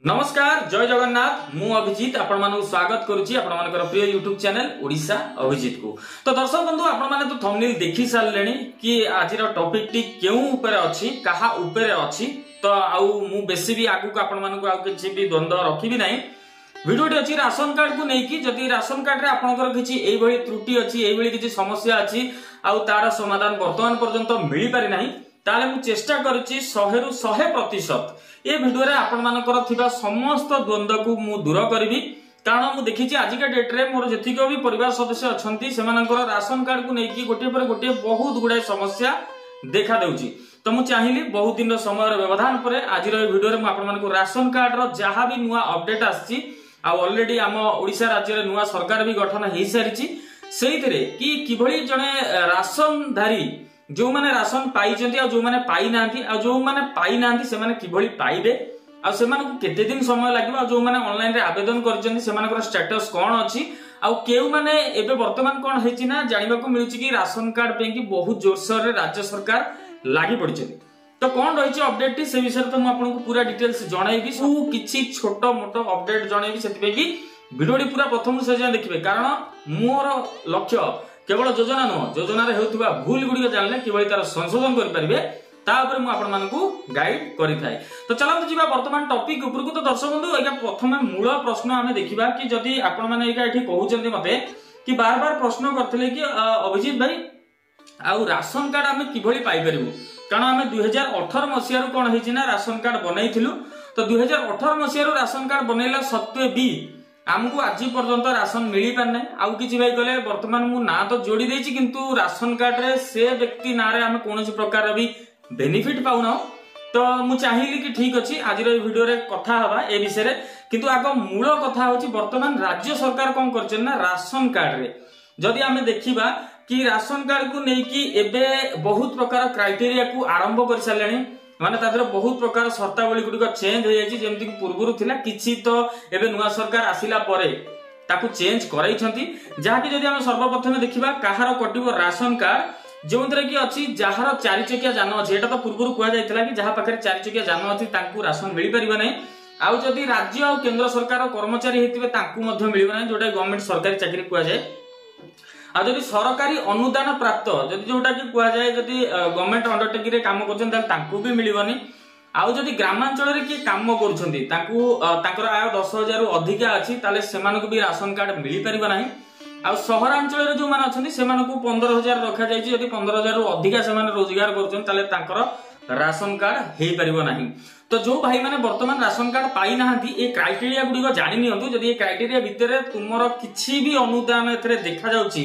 नमस्कार जय जगन्नाथ मु अभिजीत आपण मानक स्वागत करुच्ची आपण मानकर प्रिय यूट्यूब चैनल ओडिशा अभिजीत को। तो दर्शक बंधु आपण माने तो थंबनेल देखि सारलेनी कि आजिर टॉपिक टी केउ ऊपर अछि कहा ऊपर अछि। तो आउ मु बेसी भी आगु को आपण मानक आउ किछि भी द्वंद्व रखिबि नाही। वीडियोटी अछि राशन कार्ड को नै कि जदि राशन कार्ड रे आपनकर किछि एई भली त्रुटि अछि एई भली किछि समस्या अछि आउ तार समाधान वर्तमान पर्यंत मिली पारि नाही ताले मु चेष्टा करूची 100 रु 100% ए वीडियो रे आपण मानकर थिबा समस्त द्वंद्व को मु दूर करबी। कारण मु देखिछि आजिका डेट रे मोर जतिको भी परिवार सदस्य अछंती सेमानकर राशन कार्ड को नै कि गोटे पर गोटे बहुत गुडा समस्या देखा देउची। तो मु चाहिली बहुत दिन समय व्यवधान परे आज वीडियो रे मु आपण मानकर राशन कार्ड रो जहा भी नुवा अपडेट आछि आ ऑलरेडी हम ओडिशा राज्य रे नुवा सरकार भी गठन हेई सारिछि सेइतरे कि किभली जने राशनधारी जो माने राशन पाई जंती आ जो माने पाई नांती आ जो माने पाई नांती से माने किभली पाइबे आ से माने केते दिन समय लागबा जो माने ऑनलाइन रे आवेदन करजंती से मानकर स्टेटस कोन अछि आ केउ माने एबे वर्तमान कोन हेछि ना जानिबा को मिलुछि कि राशन कार्ड पे कि बहुत जोरसोर रे राज्य सरकार लागि पड़िछथि। तो कोन रहिछि अपडेट टी से विषय तो म आपनको पूरा डिटेल्स जणाइबी सब किछि छोटो मोटो अपडेट जणाइबी सेति कि वीडियोटी पूरा प्रथम से जान देखिबे। कारण मोर लक्ष्य केवल योजना नुह योजना रे हेउथबा भूल गुडी जानले किबळी तार संशोधन करि परिबे ता ऊपर मु आपण मानकू गाइड करि थाए। तो चलंतु जिबा वर्तमान टॉपिक ऊपर को। तो दर्शक बंधु एका प्रथम मूल प्रश्न आमे देखिबा कि जदि आपण माने एका एठी कहउचंती मते कि बार बार प्रश्न करथिले कि अभिजीत भाई आउ राशन कार्ड आमे किबळी पाई परिबु। कारण आमे 2018 मसिया रो कोन हेछि ना राशन कार्ड बनैथिलु। तो 2018 मसिया रो राशन कार्ड बनैला सत्वे भी आमको आज पर्यंत राशन मिली पारने आउ किछि भाई कहले वर्तमान मु ना तो जोड़ी देछि किंतु राशन कार्ड रे से व्यक्ति ना रे हम कोनोसी प्रकार भी बेनिफिट पाउना। तो मु चाहिली कि ठीक अछि आज रो वीडियो रे कथा हबा ए विषय रे किंतु आगो मूल कथा होछि वर्तमान राज्य सरकार कोन करछन ना राशन कार्ड रे जदि हमें देखिबा कि राशन कार्ड को नै कि एबे बहुत प्रकार क्राइटेरिया को आरंभ कर सारलेनी माने तादर बहुत प्रकार शर्तावली गुडी चेंज हो जायछि जेमति कि पूर्वरु थिला किछि तो एबे नुवा सरकार आसिला परे ताकू चेंज करैछंती जहा कि जदि हम सर्वप्रथम देखिबा काहार कटिबो राशन कार्ड जोंतरे कि अछि जहार चारि चकिया जान अछि एटा तो पूर्वरु कुआ जायतिला कि जहा पाखरे चारि चकिया जान अछि तांकू राशन मिली परिबा नै आउ जदि राज्य आ केंद्र सरकार कर्मचारी हेतिबे तांकू मध्ये मिलिबा नै जोटा गवर्नमेंट सरकारी चाकरी कुआ जाय। आ जदि सरकारी अनुदान प्राप्त जदि जोटा कि कुआ जाय जदि गवर्नमेंट अंडरटेकिंग रे काम करछन ताल तांकू भी मिलिबनी। आउ जदि ग्रामांचल रे कि काम करछंती तांकू तांकर आय 10,000 रु अधिका अछि ताले सेमानकु भी राशन कार्ड मिली परिबा नाही। आउ शहरांचल रे जो माने अछंती सेमानकु 15,000 रखा जायछि जदि 15,000 रु अधिका सेमाने रोजगार करछन ताले तांकर राशन कार्ड हेई परिबो नाही। तो जो भाई माने वर्तमान राशन कार्ड पाई नाहंती ए क्राइटेरिया गुडी को जानि नियंतु जदि ए क्राइटेरिया भितरे तुमरो किछि भी अनुदान एथरे देखा जाउछि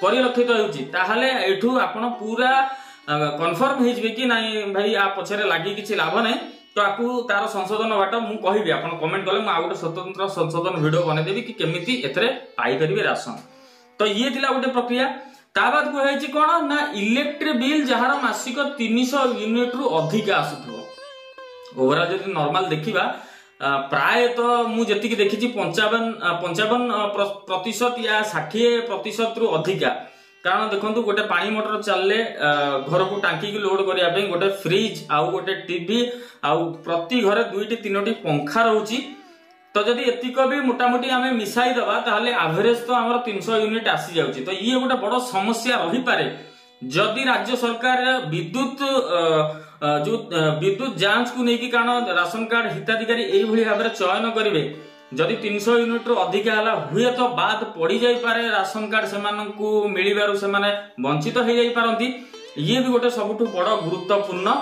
परिलक्षित होउछि ताहाले एठु आपण पूरा कन्फर्म हे जिवे कि नाही भाई आ पछरे लागि किछि लाभ नै। तो आकु तार संशोधन बाट मु कहिबी आपण कमेंट कले मु आ गोटे स्वतंत्र संशोधन वीडियो बने देबी कि केमिति एथरे पाई परिबे राशन। तो ये थिला गोटे प्रक्रिया। ता बाद को हेछि कोन ना इलेक्ट्रिक बिल जहार मासिक 300 यूनिट रु अधिक आसुथो ओवरऑल जदि नॉर्मल देखिबा प्राय तो मु जति कि देखिछि 55% या 60% रु अधिका। कारण देखंतु गोटे पानी मोटर चलले घर को टांकी की लोड करिया पे गोटे फ्रिज आउ गोटे टीवी आउ प्रति घरे 2-3 पंखा रहउची। तो जदि एतिक भी मोटामोटी आमे मिसाई दबा ताहले एवरेज तो हमर 300 यूनिट आसी जाउची। तो ये गोटे बड़ समस्या रही पारे जदि राज्य सरकार विद्युत जो विद्युत जांच को नहीं कि कारण राशन कार्ड हिताधिकारी एई भली भाबरे चयन करिवे जदि 300 यूनिट रो अधिक हला हुए तो बाद पड़ी जाई पारे राशन कार्ड सेमानकु मिलिबारु सेमाने वंचित हो जाई पारंती। ये भी गोटे सबुठु बड़ गुरुत्वपूर्ण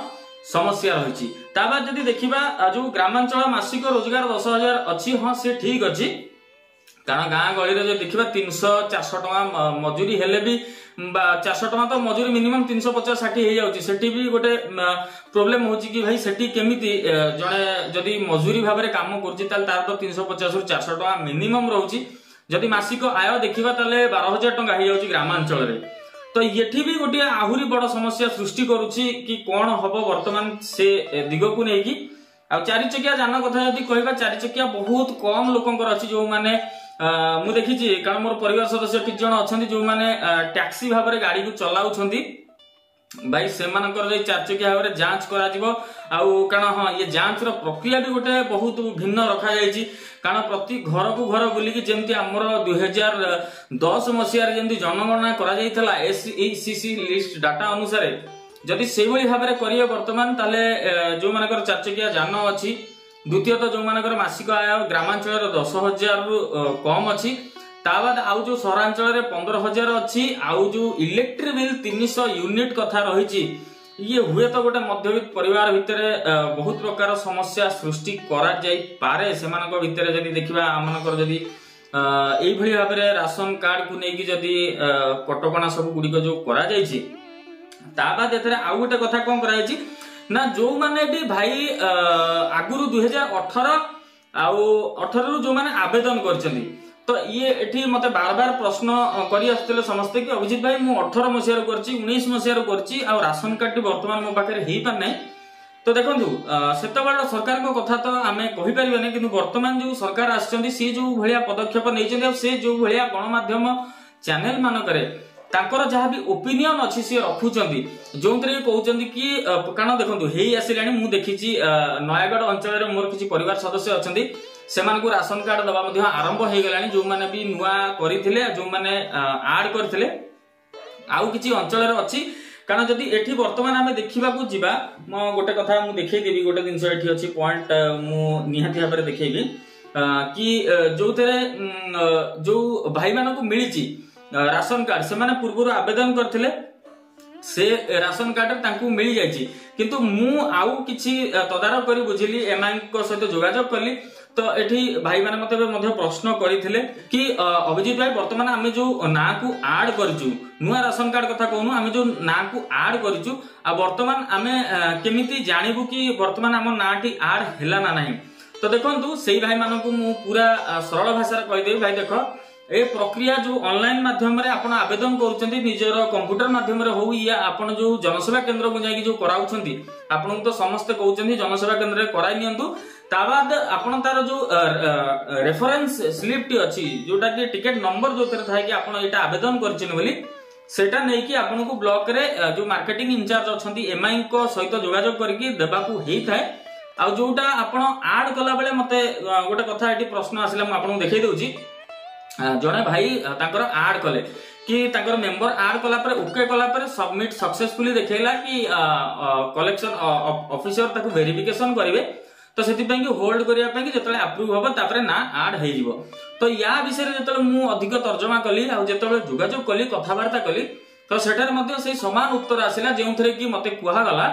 समस्या रहिछि। ता बाद जदि देखिबा जो ग्रामांचल मासिक रोजगार 10,000 अछि हां से ठीक अछि। कारण गाँ गली रे देखिबा 300-400 टका मजूरी हेले भी 400 टका तो मजूरी मिनिमम 350-60 हे जाउची सेठी भी गोटे प्रॉब्लम होची कि भाई सेठी केमिति जणे जदि मजूरी भाबरे काम करची ताल तार तो 350 रु 400 टका मिनिमम रहउची। जदि मासिक आय देखिबा ताले 12,000 टका हे जाउची ग्रामांचल रे। तो येठी भी गोटे आहुरी बड़ समस्या सृष्टि करूची कि कोन हबो वर्तमान से दिग को नै कि आ चारि चकिया जान कथा जदि कहबा चारि चकिया बहुत कम लोकंकर अछि जो माने मु देखिछि। कारण मोर परिवार सदस्य किछ जण अछंती जो माने टैक्सी भाबरे गाड़ी को चलाउछंती भाई से चार चकिया भाव में जांच कारण हाँ ये जांच प्रक्रिया भी गोटे बहुत भिन्न रखा जायछि कारण प्रति घर को घर बुलिकी जमती आमर 2010 मसीह जमी जनगणना करा जायथला एसईसीसी लिस्ट डाटा अनुसार जदि से भाव में करिए वर्तमान ताले जो मानकर चार चकिया जान अच्छी द्वितीयतः जो मानकर मासिक आय ग्रामांचल 10,000 रु कम अच्छी ताबाद आउ जो सहरांचल 15,000 अच्छी आउ जो इलेक्ट्रिक बिल 300 यूनिट कथा रही ये हुए तो गोटे मध्यवित्त परिवार भितर बहुत प्रकार समस्या सृष्टि करा जाई पारे सेमानक भितर जदि देखिबा आमनकर जदि एई भली भाबरे राशन कार्ड को नेकी जदि कटकणा सब गुडी जो करा जाईछि ताबाद एथरे आउ गोटे कथा कोन करा जाईछि ना जो माने भी भाई आगुरु 2018 आउ 18 रु जो माने आवेदन करछन्ती तो ये एठी मते बार बार प्रश्न करी आस्तेले समस्ते कि अभिजीत भाई मु 18 मसिया रो करछि 19 मसिया रो करछि आ राशन कार्ड वर्तमान मो पाखे हेई पार नै तो देखंतु सेतबेला सरकार को कथा तो आमे कहि परिबे नै किंतु वर्तमान जो सरकार आछन्ती सी जो भलिया पदक्षेप नैछन्ती आ से जो भलिया गणमाध्यम चैनल मानकरे तांकर जहाँ भी ओपिनियन अच्छी सी रखुचंती जो कहते कि कारण देखो हेई आसिलानी मु देखिछि नयागढ़ अंचल मोर किछि परिवार सदस्य अछंती सेमानकु राशन कार्ड दबा मध्ये आरंभ हो गलानी जो माने भी नुआ करिथिले जो माने ऐड करथिले आउ किछि अंचल रे अछि कारण जदि एठी वर्तमान आमे देखिबा को जिबा म गोटे कथा मु देखै देबी गोटे दिनस एठी अछि पॉइंट मु निहाती भाबरे देखैबी कि जो थरे जो भाई मानकु मिलिछि राशन कार्ड से माने पूर्व आवेदन करथिले से राशन कार्ड तांकु मिल जायछि किंतु मु आउ किछि तदारक करी बुझिली एमआई को सहित जोगाजोग करली तो एठी भाई माने मते मध्ये प्रश्न करिथिले कि अभिजीत भाई वर्तमान आमे जो ना को ऐड करजु नुआ राशन कार्ड कथा कहनु आमे जो ना को ऐड करजु आ वर्तमान आमे केमिति जानिबु कि वर्तमान हम नाटी ऐड हैला ना नाही तो देखंतु सेही भाई मानकु मु पूरा सरल भाषा रे कहि देबी भाई देखो ए प्रक्रिया जो ऑनलाइन माध्यम रे आपण आवेदन करूचंती निजर कंप्यूटर माध्यम रे हो या आपण जो जनसेवा केंद्र को जाई जो कराउचंती आपण तो समस्त कहउचंती जनसेवा केंद्र रे कराई नियंतु ताबाद आपण तार जो रेफरेंस स्लिप टी अछि जोटा कि टिकट नंबर जो तरे थाय कि आपण एटा आवेदन करछिन बोली सेटा नै कि आपण को ब्लॉक रे जो मार्केटिंग इंचार्ज अछंती एमआई को सहित जोगाजोग करके देबा को हेई थाय आ जोटा आपण ऐड कला बेले मते गोटे कथा एटी प्रश्न आसिला म आपण देखै दउची जने भाई तांकर ऐड कले कि तांकर मेंबर ऐड कला पर ओके कला पर सबमिट सक्सेसफुली देखेला कि कलेक्शन ऑफिसर ताको वेरिफिकेशन करिवे तो सेति पय कि होल्ड करिया पय कि जतले अप्रूव होबो तापरे ना ऐड हेइ जिवो तो या विषय रे जतले मु अधिक तर्जमा कली आ जतले जोगाजोग कली कथावार्ता कली तो सेटर मध्ये से समान उत्तर आसिला जेउथरे कि मते कुहा गला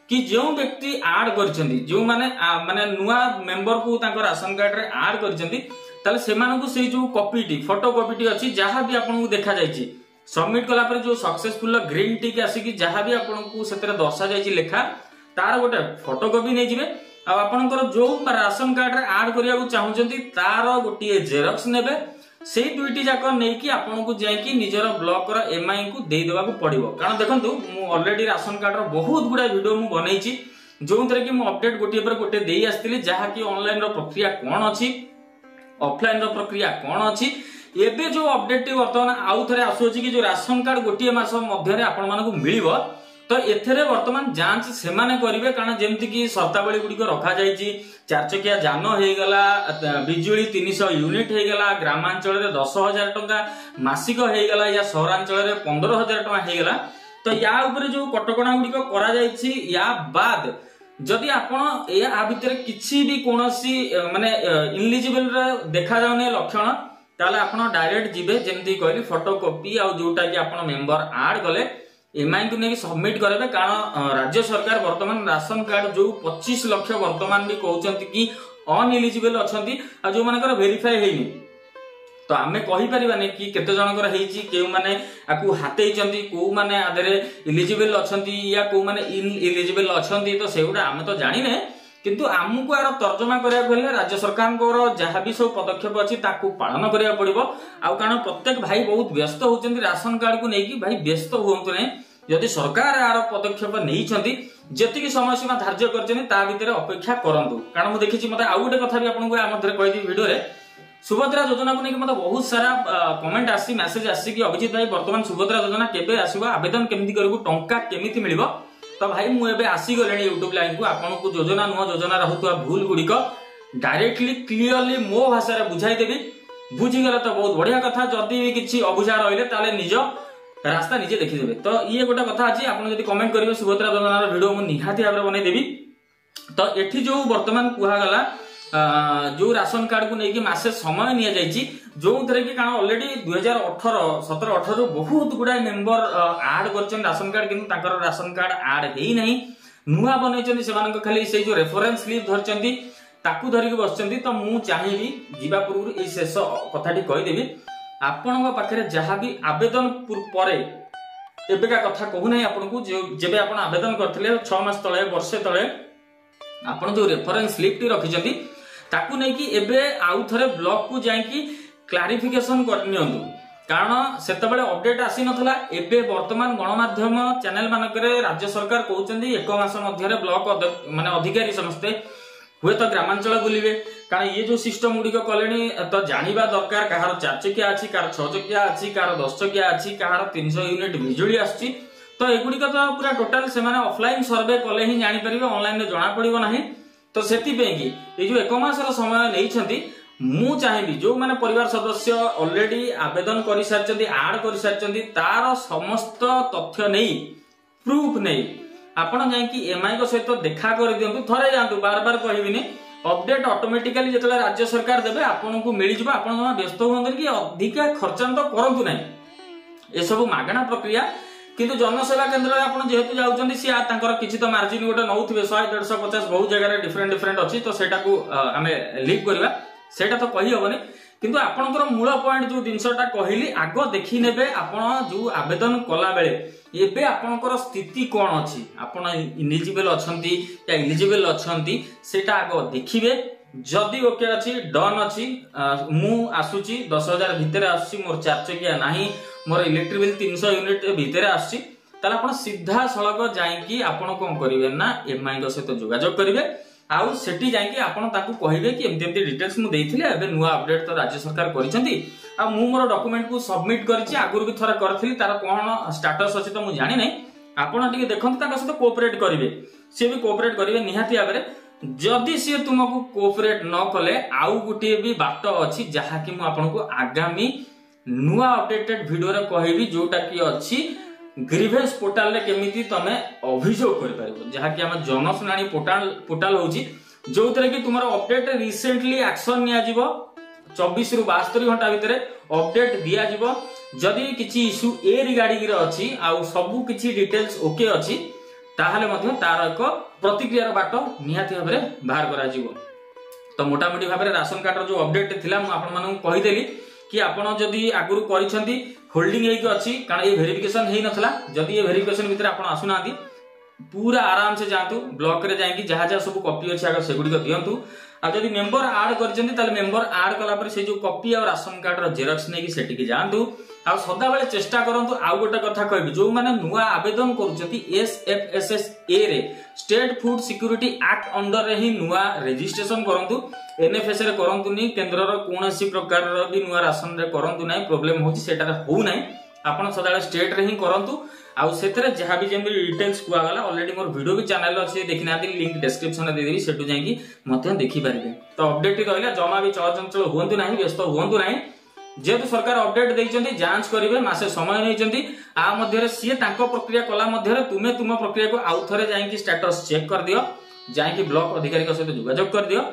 कि जो व्यक्ति ऐड करछंती जो माने माने नुआ मेंबर को तांकर राशन कार्ड रे ऐड करछंती ताले सेमानकु से जो कॉपीटी फोटो कॉपीटी अछि जहां भी आपनकु देखा जायछि सबमिट कला पर जो सक्सेसफुल ग्रीन टिक आसी कि जहां भी आपनकु सेतरे दर्शा जायछि लेखा तार गोटे फोटो कॉपी नै जिवे आ आपनकर जो राशन कार्ड रे ऐड करिया को चाहुचंती तार गोटे जेरॉक्स नेबे से दुईटी जाक नै कि आपनकु जाय कि निजर ब्लॉक रो एमआई को देई देबा को पड़िबो कारण देखंतु मु ऑलरेडी राशन कार्ड रो बहुत गुडा वीडियो मु बनैछि जोंतरे कि मु अपडेट गोटे पर गोटे देई आस्तिली जहां कि ऑनलाइन रो प्रक्रिया कोन अछि ऑफलाइन रो प्रक्रिया कोन अछि एबे जो अपडेट वर्तमान आउ थरे आसुछि कि जो राशन कार्ड गोटे मास मध्य रे आपण मानकु मिलिबो तो एथरे वर्तमान जांच सेमाने करिवे कारण जेमति कि शर्तावली गुडी को रखा जायछि चार चकिया जान हे गला बिजुली 300 यूनिट हे गला ग्रामांचल रे 10,000 टका मासिक हे गला या सहरांचल रे 15,000 टका हे गला तो या ऊपर जो कटकणा गुडी को करा जायछि या बाद जदि आपण या भितर किछि भी कोनोसी माने इलिजिबल रे देखा जाउने लक्षण ताले आपण डायरेक्ट जिबे जेमति कहली फोटोकॉपी आ जोटा कि आपण मेंबर ऐड कले एमआई को नेकी सबमिट करबे कारण राज्य सरकार वर्तमान राशन कार्ड जो 25 लाख वर्तमान भी कहउचंती कि अनइलिजिबल अछंती आ जो मानकर वेरीफाई हेइनी तो आमे कहि परिबाने कि केते जनकर हेइची केउ माने आकु हातेइचंती को माने आदरे इलिजिबल अछंती या को माने इनइलिजिबल अछंती तो सेउडा आमे तो जानिने किंतु आमको आर तर्जमा करिया गले राज्य सरकार को जहां भी सब पदक्षेप अछि ताकू पालन करिया पड़िबो आ कारण प्रत्येक भाई बहुत व्यस्त होचंती राशन कार्ड को नेकी भाई व्यस्त होंतु नै यदि सरकार आर पदक्षेप नैछंती जेतिकी समय सीमा धार्य करछनी ता भितरे अपेक्षा करंतु कारण मु देखिछि मते आ गोटे कथा भी आपन को आ मध्ये कहि दी वीडियो रे सुभद्रा योजना को लेकिन मतलब बहुत सारा कमेंट आसी मेसेज आसी कि अभिजीत भाई वर्तमान सुभद्रा योजना केबे आसीबो आवेदन केमिति करिवो टंका केमिति मिलिबो। तो भाई मु एबे आसी गलेनी यूट्यूब लाइन को आपन को योजना नुवा योजना रहतुवा भूल गुडी को डायरेक्टली क्लियरली मो भाषा रे बुझाई देबी। बुझी गले तो बहुत बढ़िया कथा। जदि भी किछि अबुझा रहिले ताले निज रास्ता निजे देखि देबे। तो ये गोटा कथा अछि आपन जदि कमेंट करिवे सुभद्रा योजना रो वीडियो मु निहाती भाबरे बनै देबी। तो एठी जो वर्तमान कुहा गला जो राशन कार्ड को लेकिन मासे समय निया जाइछि जो थरे कि कारण ऑलरेडी 2018 17 18 बहुत गुडा मेंबर ऐड करछन राशन कार्ड किंतु ताकर राशन कार्ड ऐड हेई नहीं नुवा बनैछन सेमान खाली से जो रेफरेंस स्लिप धरछन्ती ताकू धरि के बसछन्ती। तो मु चाहिबी जीवा पूर्व ए शेष कथाटी कहि देबी आपनक पाखरे जहा भी आवेदन परे एबेका कथा कहू नै आपन को जेबे आपन आवेदन करथिले 6 मास तळे वर्षे तळे आपन जो रेफरेंस स्लिप टी रखिछन्ती ताकू नै कि एबे आउ थरे ब्लॉक को जाई कि क्लारिफिकेशन कर नियंतु कारण सेते बेले अपडेट आसी नथला। एबे वर्तमान गणमाध्यम चैनल मानकरे राज्य सरकार कहउचन्दी 1 मास मध्य रे ब्लॉक माने अधिकारी समस्ते हुए तो ग्रामांचल बुलिबे कारण ये जो सिस्टम गुडी को कलेनी तो जानिबा दरकार कहार 4 चकिया अछि कार 6 चकिया अछि कार 10 चकिया अछि कहार 300 यूनिट बिजुली आछि। तो एगुडी को तो पूरा टोटल से माने ऑफलाइन सर्वे कले ही जानि परिबे ऑनलाइन रे जणा पड़िबो नाही। तो सेति पे कि ए जो 1 मास रो समय नैछन्ती मु चाहिबी जो माने परिवार सदस्य ऑलरेडी आवेदन करि सारचन्ती ऐड करि सारचन्ती तार समस्त तथ्य नै प्रूफ नै आपण जाय कि एमआई को सहित देखा कर दियंतु थरे जांतु बार बार कहिबिनी अपडेट ऑटोमेटिकली जेतले राज्य सरकार देबे आपन को मिलि जबो आपण व्यस्त होंदर कि अधिका खर्चांत करंतु नै ए सब मागणा प्रक्रिया। किंतु जनसेवा केंद्र रे आपण जेहेतु जाउचंदी सी तांकर किछि तो मार्जिन गोटे नउथिबे 100 150 बहुत जगह रे डिफरेंट अछि। तो सेटा को हमें लीव करबा सेटा तो कहि होबनी किंतु आपनकर मूल पॉइंट जो जिनसटा कहली आगो देखि नेबे आपण जो आवेदन कला बेले एबे आपनकर स्थिति कोन अछि आपण इलिजिबल अछंती या इलिजिबल अछंती सेटा आगो देखिबे। जदि ओके अछि डन अछि मु आसुची 10,000 भितरे आसुची मोर 4 चकिया नाही मोर इलेक्ट्रिक बिल 300 यूनिट भितरे आसुची ताला आपण सीधा सळग जाई कि आपण कोन करिवे ना एमआई को सहित जोगाजोग करिवे आउ सेठी जाई कि आपण ताकू कहिबे कि एमते एमते डिटेल्स मु देइथिले एबे नुवा अपडेट तो राज्य सरकार करिसंती आ मु मोर डॉक्यूमेंट को सबमिट करछि आगुर भी थरा करथिली तार कोन स्टेटस अछि तो मु जानि नै आपण टिके देखंत ताका सहित कोऑपरेट करिवे से भी कोऑपरेट करिवे निहाती आबरे। जदि से तुमको कोऑपरेट न कले आउ गुटे भी बाट अछि जहा कि मु आपण को आगामी नुवा अपडेटेड वीडियो रे कहबी जोटा कि अछि ग्रीवेंस पोर्टल रे केमिति तमे अभियोग कर परबो जहा कि हम जनसुनानी पोर्टल होची जो तरह कि तुमरो अपडेट रिसेंटली एक्शन निया जिवो 24 रु 72 घंटा भितरे अपडेट दिया जिवो। जदि किछि इशू ए रिगार्डिंग रे अछि आ सब किछि डिटेल्स ओके अछि ताहले मध्य तार एक प्रतिक्रिया बाट निहाती भाबरे बाहर करा जिवो। तो मोटा मोटी भाबरे राशन कार्ड रो जो अपडेट थिला मु आपन मानू कहि देली कि आपण जदि आगुरु करिसंती होल्डिंग हेक अछि कारण ये वेरिफिकेशन हेई नथला जदि ये वेरिफिकेशन भितर आपण आसुनांती पूरा आराम से जातु ब्लॉक रे जाई कि जहा जहा सब कॉपी अछि आगर सेगुडी को दियंतु आ जदि मेंबर ऐड करजंती ताले मेंबर ऐड कला पर से जो कॉपी और राशन कार्ड रो जेरॉक्स नै कि सेठी कि जांतु आ सदा बेले चेष्टा करंतु आ गोटे कथा कहबी जो माने नुवा आवेदन करूचंती एसएफएसएसए रे state food security act under रे ही नुवा रजिस्ट्रेशन करंतु एनएफएस रे करंतु नि केंद्र रो कोनोसी प्रकार रो भी नुवा राशन रे करंतु नै प्रॉब्लम होची सेटा हो नै आपण सदा स्टेट रे ही करंतु आ सेतरे जहा भी जेम डिटेल्स कुआ गला ऑलरेडी मोर वीडियो भी चैनल अछि देखिना दी लिंक डिस्क्रिप्शन रे दे देबी सेटु जाई कि मते देखि पारिबे। तो अपडेट रहला जमा भी चलचंचल होंतु नाही व्यस्त होंतु नाही जेतु सरकार अपडेट दैचंती जांच करिवे मासे समय नैचंती आ मध्ये रे सिए तांको प्रक्रिया कला मध्ये रे तुमे तुम प्रक्रिया को आउ थरे जाई कि स्टेटस चेक कर दियो जाई कि ब्लॉक अधिकारी को सहित जोगाजोग कर दियो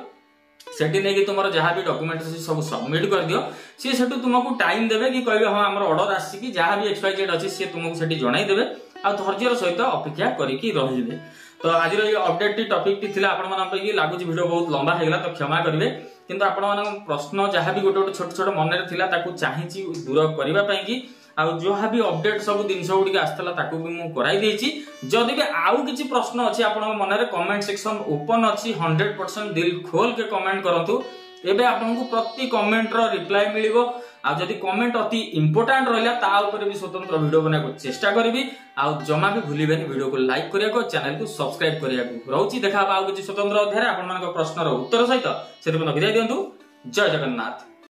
सेठी नै कि तुमरो जहा भी डॉक्यूमेंट सब सबमिट कर दियो सी सेटु तुमको टाइम देबे कि कहबे हां हमर ऑर्डर आसी कि जहा भी एक्सपायर्ड अछि से तुमको सेठी जणाई देबे आ धैर्यर सहित अपेक्षा करी कि रहिबे। तो आज रो ये अपडेट टी टॉपिक टी थिला आपण मन पे लागुची वीडियो बहुत लंबा हेगला तो क्षमा करिवे किंतु आपण मन प्रश्न जहा भी गोटे छोट छोट मन रे थिला ताकू चाहिची दूर करबा पई कि आ जो भी अपडेट सब दिन गुडी आस्तला ताकू भी मु कराई देछि। जदि भी आउ किछि प्रश्न अछि आपण मन रे कमेंट सेक्शन ओपन अछि 100% दिल खोल के कमेंट करंतु एबे आपन को प्रति कमेंट रो रिप्लाई मिलिबो आ जदि कमेंट अति इंपोर्टेंट रहला ता ऊपर भी स्वतंत्र वीडियो बना को चेष्टा करबी आ जमा भी भूलिबेनी वीडियो को लाइक करिया को चैनल को सब्सक्राइब करिया को रहउची देखा आउ किछि स्वतंत्र अध्याय आपन मन को प्रश्न रो उत्तर सहित सेति विदाय दियंतु। जय जगन्नाथ।